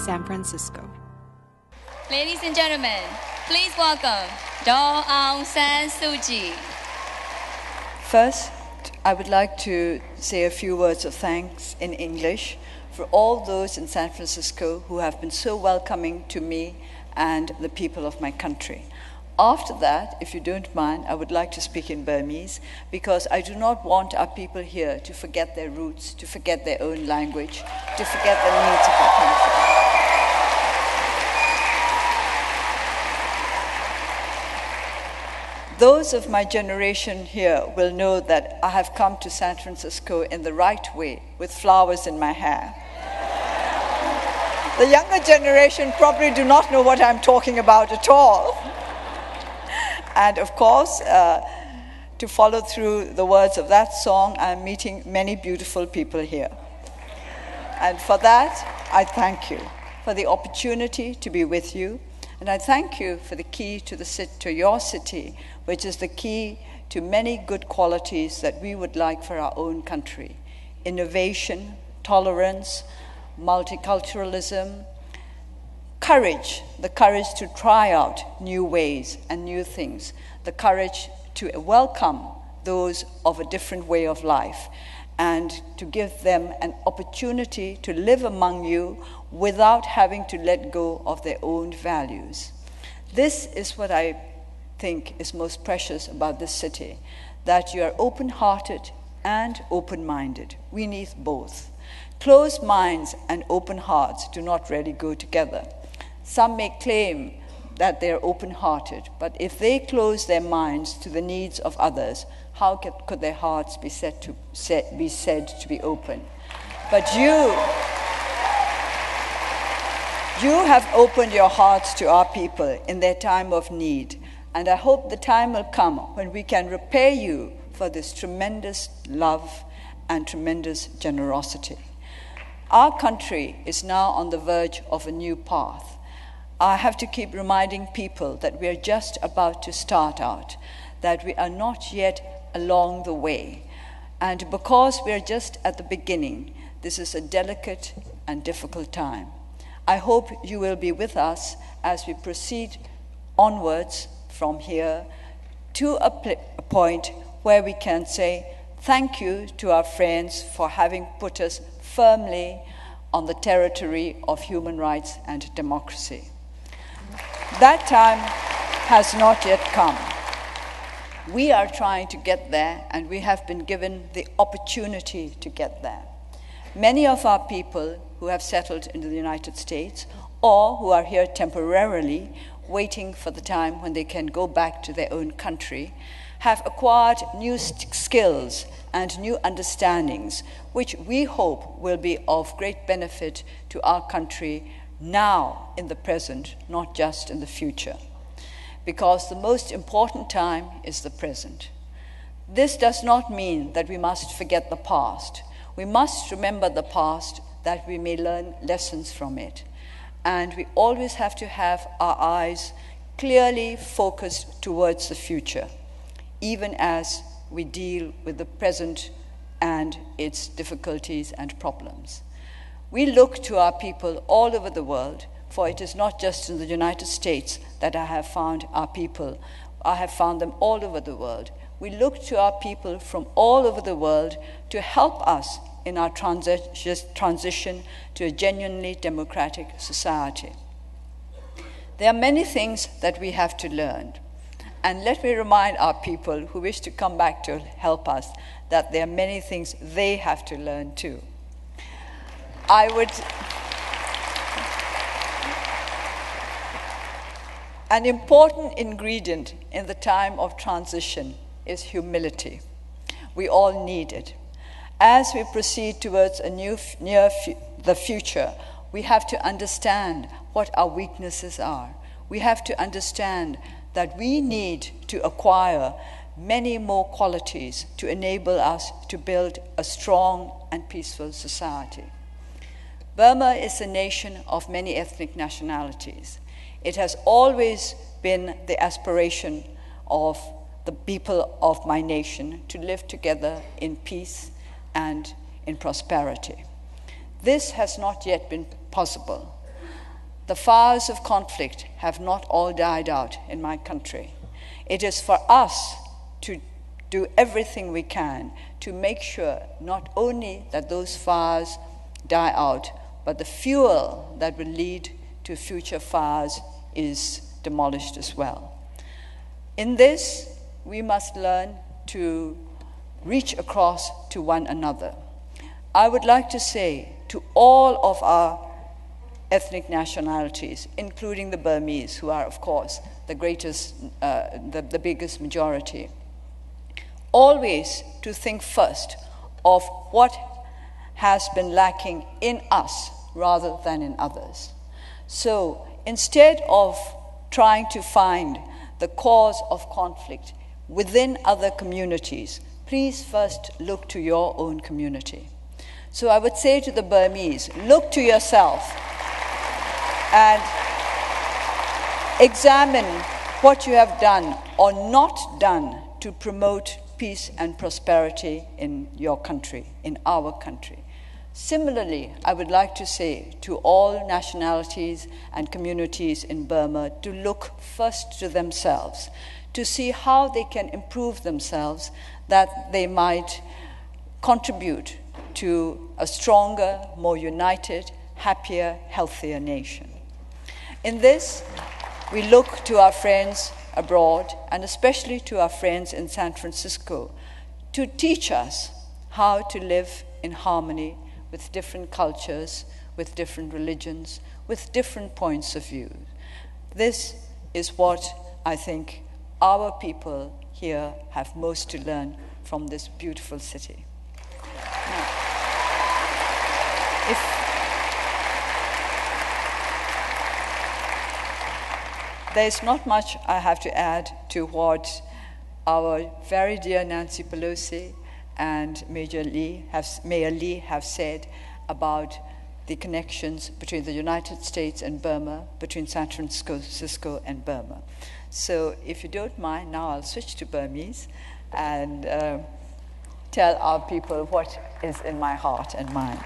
San Francisco. Ladies and gentlemen, please welcome Aung San Suu Kyi. First, I would like to say a few words of thanks in English for all those in San Francisco who have been so welcoming to me and the people of my country. After that, if you don't mind, I would like to speak in Burmese because I do not want our people here to forget their roots, to forget their own language, to forget the needs of our country. Those of my generation here will know that I have come to San Francisco in the right way, with flowers in my hair. The younger generation probably do not know what I'm talking about at all. And of course, to follow through the words of that song, I'm meeting many beautiful people here. And for that, I thank you for the opportunity to be with you. And I thank you for the key to your city, which is the key to many good qualities that we would like for our own country. Innovation, tolerance, multiculturalism, courage, the courage to try out new ways and new things, the courage to welcome those of a different way of life, and to give them an opportunity to live among you without having to let go of their own values. This is what I think is most precious about this city, that you are open-hearted and open-minded. We need both. Closed minds and open hearts do not really go together. Some may claim that they are open-hearted, but if they close their minds to the needs of others, how could their hearts be said to be open? But you have opened your hearts to our people in their time of need, and I hope the time will come when we can repay you for this tremendous love and tremendous generosity. Our country is now on the verge of a new path. I have to keep reminding people that we are just about to start out, that we are not yet along the way. And because we are just at the beginning, this is a delicate and difficult time. I hope you will be with us as we proceed onwards from here to a point where we can say thank you to our friends for having put us firmly on the territory of human rights and democracy. That time has not yet come. We are trying to get there, and we have been given the opportunity to get there. Many of our people who have settled in the United States or who are here temporarily, waiting for the time when they can go back to their own country, have acquired new skills and new understandings, which we hope will be of great benefit to our country now in the present, not just in the future. Because the most important time is the present. This does not mean that we must forget the past. We must remember the past that we may learn lessons from it. And we always have to have our eyes clearly focused towards the future, even as we deal with the present and its difficulties and problems. We look to our people all over the world, for it is not just in the United States that I have found our people. I have found them all over the world. We look to our people from all over the world to help us in our transition to a genuinely democratic society. There are many things that we have to learn. And let me remind our people who wish to come back to help us that there are many things they have to learn too. An important ingredient in the time of transition is humility. We all need it. As we proceed towards the future, we have to understand what our weaknesses are. We have to understand that we need to acquire many more qualities to enable us to build a strong and peaceful society. Burma is a nation of many ethnic nationalities. It has always been the aspiration of the people of my nation to live together in peace and in prosperity. This has not yet been possible. the fires of conflict have not all died out in my country. It is for us to do everything we can to make sure not only that those fires die out, but the fuel that will lead to future fires is demolished as well. In this, we must learn to reach across to one another. I would like to say to all of our ethnic nationalities, including the Burmese, who are, of course, the biggest majority, always to think first of what has been lacking in us rather than in others. So instead of trying to find the cause of conflict within other communities, please first look to your own community. So I would say to the Burmese, look to yourself and examine what you have done or not done to promote peace and prosperity in your country, in our country. Similarly, I would like to say to all nationalities and communities in Burma to look first to themselves, to see how they can improve themselves, that they might contribute to a stronger, more united, happier, healthier nation. In this, we look to our friends abroad, and especially to our friends in San Francisco, to teach us how to live in harmony with different cultures, with different religions, with different points of view. This is what I think our people here have most to learn from this beautiful city. Now, there's not much I have to add to what our very dear Nancy Pelosi and Mayor Lee have said about the connections between the United States and Burma, between San Francisco and Burma. So if you don't mind, now I'll switch to Burmese and tell our people what is in my heart and mind.